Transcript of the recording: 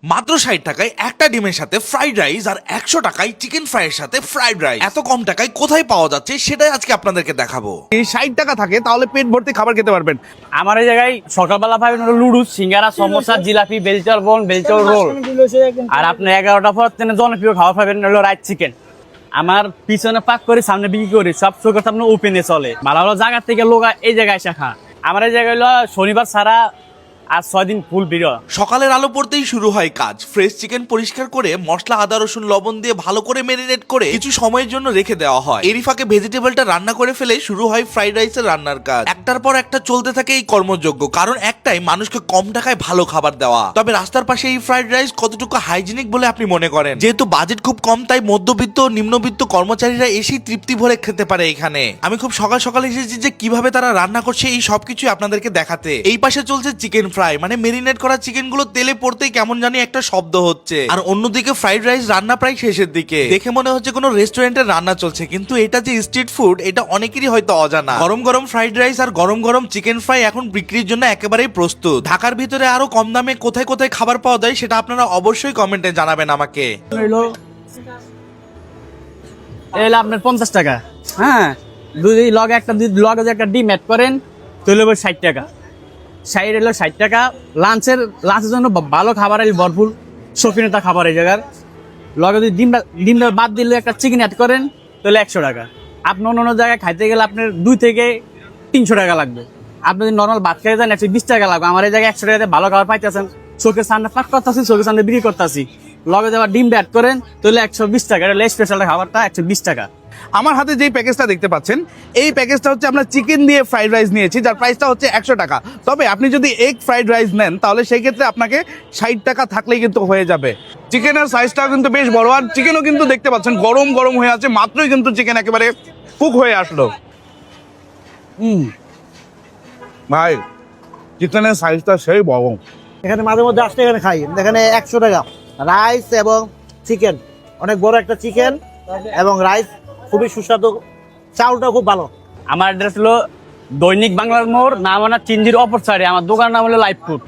মাত্র 60 টাকায় একটা ডিমের সাথে ফ্রাইড রাইস আর 100 টাকায় চিকেন ফ্রাইয়ের সাথে ফ্রাইড রাইস। এত কম টাকায় কোথায় পাওয়া যাচ্ছে সেটাই আজকে আপনাদেরকে দেখাবো। এই 60 টাকা থাকে তাহলে পেট ভর্তি খাবার খেতে পারবেন। আমার এই জায়গায় সকালবেলা পাবেন হলো লুডুস, সিঙ্গারা, সমোসা, জিলাপি, বেলচর বোন, বেলচর রোল। আর আপনি 11টা পর থেকে জনপ্রিয় খাবার পাবেন হলো রাইস চিকেন। আমার পিছনে পাক করে সামনে বিক্রি করি, সব চোখের সামনে ওপেনে চলে। ভালো ভালো জায়গা থেকে লোক এই জায়গায় এসে খা। আমার এই জায়গায় হলো শনিবার ছাড়া আর 6 দিন ফুল ভিড়। সকালের আলো পড়তেই শুরু হয় কাজ। ফ্রেশ চিকেন পরিষ্কার করে মশলা, আদা, রসুন, লবণ দিয়ে ভালো করে ম্যারিনেট করে কিছু সময়ের জন্য রেখে দেওয়া হয়। এরই ফাঁকে ভেজিটেবলটা রান্না করে ফেলে শুরু হয় ফ্রাইড রাইসের রান্নার কাজ। একটার পর একটা চলতে থাকে এই কর্মযজ্ঞ, কারণ একটাই মানুষকে কম টাকায় ভালো খাবার দেওয়া। তবে রাস্তার পাশে এই ফ্রাইড রাইস কতটুকু হাইজিনিক বলে আপনি মনে করেন? যেহেতু বাজেট খুব কম, তাই মধ্যবিত্ত ও নিম্নবিত্ত কর্মচারীরা এসেই তৃপ্তি ভরে খেতে পারে এখানে। আমি খুব সকাল সকাল এসেছি যে কিভাবে তারা রান্না করছে এই সবকিছু আপনাদেরকে দেখাতে। এই পাশে চলছে চিকেন ফ্রাই, মানে মেরিনেট করা চিকেন গুলো তেলে পড়তেই কেমন জানি একটা শব্দ হচ্ছে। আর অন্যদিকে ফ্রাইড রাইস রান্না প্রায় শেষের দিকে। দেখে মনে হচ্ছে কোনো রেস্টুরেন্টের রান্না চলছে, কিন্তু এটা যে স্ট্রিট ফুড এটা অনেকেরই হয়তো অজানা। গরম গরম ফ্রাইড রাইস আর গরম গরম চিকেন ফ্রাই এখন বিক্রির জন্য একেবারেই প্রস্তুত। ঢাকার ভিতরে আরো কম দামে কোথায় কোথায় খাবার পাওয়া যায় সেটা আপনারা অবশ্যই কমেন্টে জানাবেন আমাকে। এলো আপনার 50 টাকা। হ্যাঁ, লগে একটা ডিম অ্যাড করেন তাহলে 60 টাকা। 60 টাকা। লাঞ্চের জন্য ভালো খাবার ভরপুর শৌখিনতা খাবার এই জায়গার। লগে যদি ডিমটা বাদ দিলে একটা চিকেন অ্যাড করেন তাহলে 100 টাকা। আপনি অন্য জায়গায় খাইতে গেলে আপনার 2 থেকে 300 টাকা লাগবে। আপনি যদি নর্মাল ভাত খাইতে যান 120 টাকা লাগবে। আমার এই জায়গায় 100 টাকাতে ভালো খাবার পাইতেছেন। চোখের সামনে পাক করতেছি, চোখের সামনে বিক্রি করতেছি। লগে যাবার ডিম অ্যাড করেন তাহলে 120 টাকা। এটা স্পেশাল খাবারটা 120 টাকা। আমার হাতে যেই প্যাকেজটা দেখতে পাচ্ছেন এই প্যাকেজটা হচ্ছে আমরা চিকেন দিয়ে ফ্রাইড রাইস নিয়েছি, যার প্রাইসটা হচ্ছে 100 টাকা। তবে আপনি যদি এগ ফ্রাইড রাইস নেন তাহলে সেই ক্ষেত্রে আপনাকে 60 টাকা থাকলেই কিন্তু হয়ে যাবে। চিকেনের সাইজটাও কিন্তু বেশ বড়, আর চিকেনও কিন্তু দেখতে পাচ্ছেন গরম গরম হয়ে আছে। মাত্রই কিন্তু চিকেন একেবারে কুক হয়ে আসলো। ভাই চিকেনের সাইজটা সেই বড়। এখানে মাঝে মধ্যে আসতে এখানে খাই। এখানে 100 টাকা রাইস এবং চিকেন, অনেক বড় একটা চিকেন এবং রাইস খুবই সুস্বাদু, চাউলটা খুব ভালো। আমার অ্যাড্রেস হলো দৈনিক বাংলার মোড়, নাম চিঞ্জির অপর সাইডে। আমার দোকানের নাম হলো লাইফ ফুড।